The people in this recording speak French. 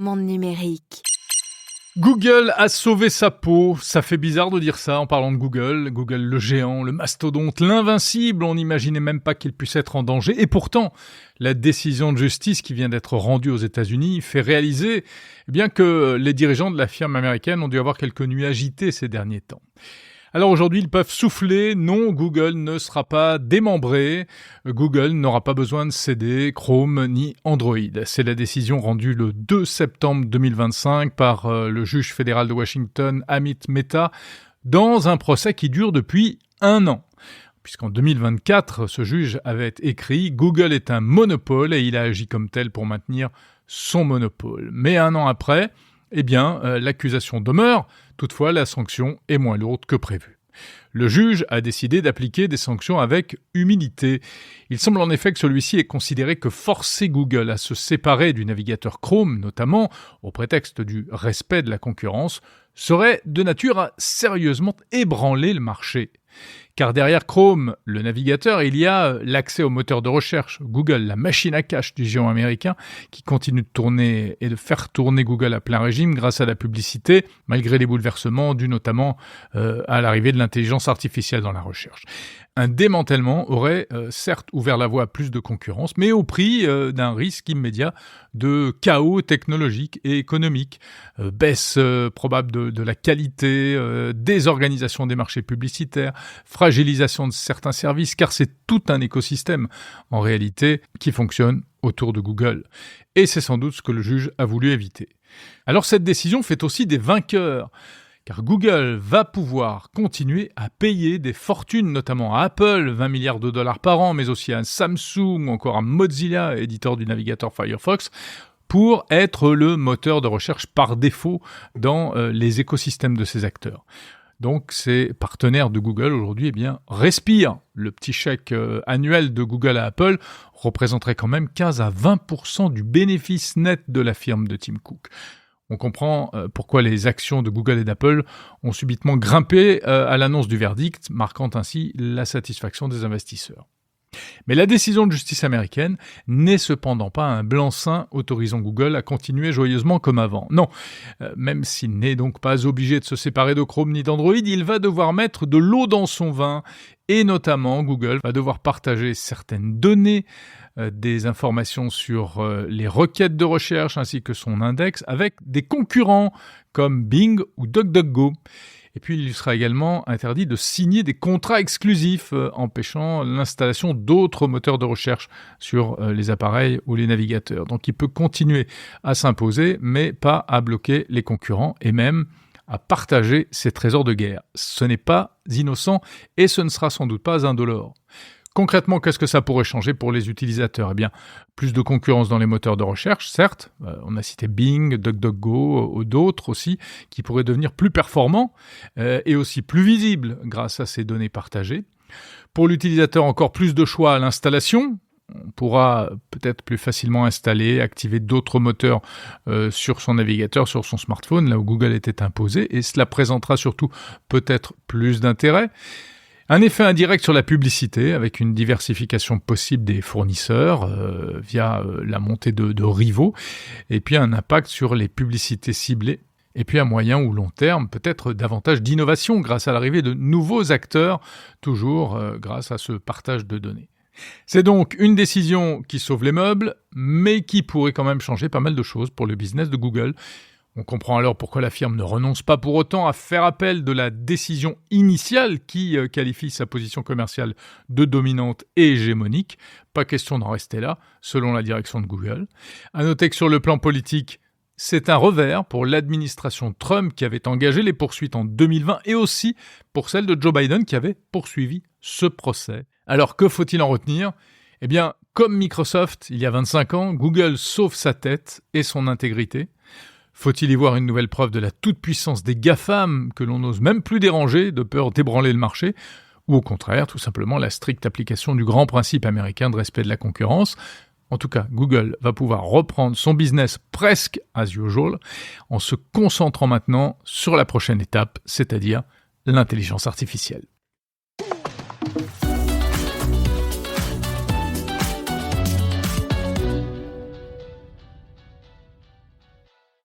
Monde numérique. Google a sauvé sa peau. Ça fait bizarre de dire ça en parlant de Google. Google le géant, le mastodonte, l'invincible. On n'imaginait même pas qu'il puisse être en danger. Et pourtant, la décision de justice qui vient d'être rendue aux États-Unis fait réaliser que les dirigeants de la firme américaine ont dû avoir quelques nuits agitées ces derniers temps. Alors aujourd'hui, ils peuvent souffler. Non, Google ne sera pas démembré. Google n'aura pas besoin de céder Chrome ni Android. C'est la décision rendue le 2 septembre 2025 par le juge fédéral de Washington, Amit Mehta, dans un procès qui dure depuis 1 an. Puisqu'en 2024, ce juge avait écrit « Google est un monopole » et il a agi comme tel pour maintenir son monopole. Mais 1 an après, l'accusation demeure. Toutefois, la sanction est moins lourde que prévu. Le juge a décidé d'appliquer des sanctions avec humilité. Il semble en effet que celui-ci ait considéré que forcer Google à se séparer du navigateur Chrome, notamment au prétexte du respect de la concurrence, serait de nature à sérieusement ébranler le marché. Car derrière Chrome, le navigateur, il y a l'accès au moteur de recherche Google, la machine à cache du géant américain, qui continue de tourner et de faire tourner Google à plein régime grâce à la publicité, malgré les bouleversements dus notamment à l'arrivée de l'intelligence artificielle dans la recherche. Un démantèlement aurait certes ouvert la voie à plus de concurrence, mais au prix d'un risque immédiat de chaos technologique et économique, baisse probable de la qualité, désorganisation des marchés publicitaires, fragilisation de certains services, car c'est tout un écosystème en réalité qui fonctionne autour de Google. Et c'est sans doute ce que le juge a voulu éviter. Alors cette décision fait aussi des vainqueurs, car Google va pouvoir continuer à payer des fortunes, notamment à Apple, 20 milliards de dollars par an, mais aussi à Samsung ou encore à Mozilla, éditeur du navigateur Firefox, pour être le moteur de recherche par défaut dans les écosystèmes de ces acteurs. Donc ces partenaires de Google aujourd'hui respirent. Le petit chèque annuel de Google à Apple représenterait quand même 15 à 20% du bénéfice net de la firme de Tim Cook. On comprend pourquoi les actions de Google et d'Apple ont subitement grimpé à l'annonce du verdict, marquant ainsi la satisfaction des investisseurs. Mais la décision de justice américaine n'est cependant pas un blanc-seing autorisant Google à continuer joyeusement comme avant. Non, même s'il n'est donc pas obligé de se séparer de Chrome ni d'Android, il va devoir mettre de l'eau dans son vin et notamment Google va devoir partager certaines données, des informations sur les requêtes de recherche ainsi que son index avec des concurrents comme Bing ou DuckDuckGo. Et puis, il lui sera également interdit de signer des contrats exclusifs, empêchant l'installation d'autres moteurs de recherche sur les appareils ou les navigateurs. Donc, il peut continuer à s'imposer, mais pas à bloquer les concurrents et même à partager ses trésors de guerre. Ce n'est pas innocent et ce ne sera sans doute pas indolore. Concrètement, qu'est-ce que ça pourrait changer pour les utilisateurs ? Plus de concurrence dans les moteurs de recherche, certes. On a cité Bing, DuckDuckGo ou d'autres aussi, qui pourraient devenir plus performants et aussi plus visibles grâce à ces données partagées. Pour l'utilisateur, encore plus de choix à l'installation. On pourra peut-être plus facilement installer, activer d'autres moteurs sur son navigateur, sur son smartphone, là où Google était imposé, et cela présentera surtout peut-être plus d'intérêt. Un effet indirect sur la publicité, avec une diversification possible des fournisseurs via la montée de rivaux, et puis un impact sur les publicités ciblées. Et puis à moyen ou long terme, peut-être davantage d'innovation grâce à l'arrivée de nouveaux acteurs, toujours grâce à ce partage de données. C'est donc une décision qui sauve les meubles, mais qui pourrait quand même changer pas mal de choses pour le business de Google. On comprend alors pourquoi la firme ne renonce pas pour autant à faire appel de la décision initiale qui qualifie sa position commerciale de dominante et hégémonique. Pas question d'en rester là, selon la direction de Google. À noter que sur le plan politique, c'est un revers pour l'administration Trump qui avait engagé les poursuites en 2020 et aussi pour celle de Joe Biden qui avait poursuivi ce procès. Alors que faut-il en retenir ? Comme Microsoft il y a 25 ans, Google sauve sa tête et son intégrité. Faut-il y voir une nouvelle preuve de la toute-puissance des GAFAM que l'on n'ose même plus déranger de peur d'ébranler le marché ? Ou au contraire, tout simplement la stricte application du grand principe américain de respect de la concurrence ? En tout cas, Google va pouvoir reprendre son business presque as usual en se concentrant maintenant sur la prochaine étape, c'est-à-dire l'intelligence artificielle.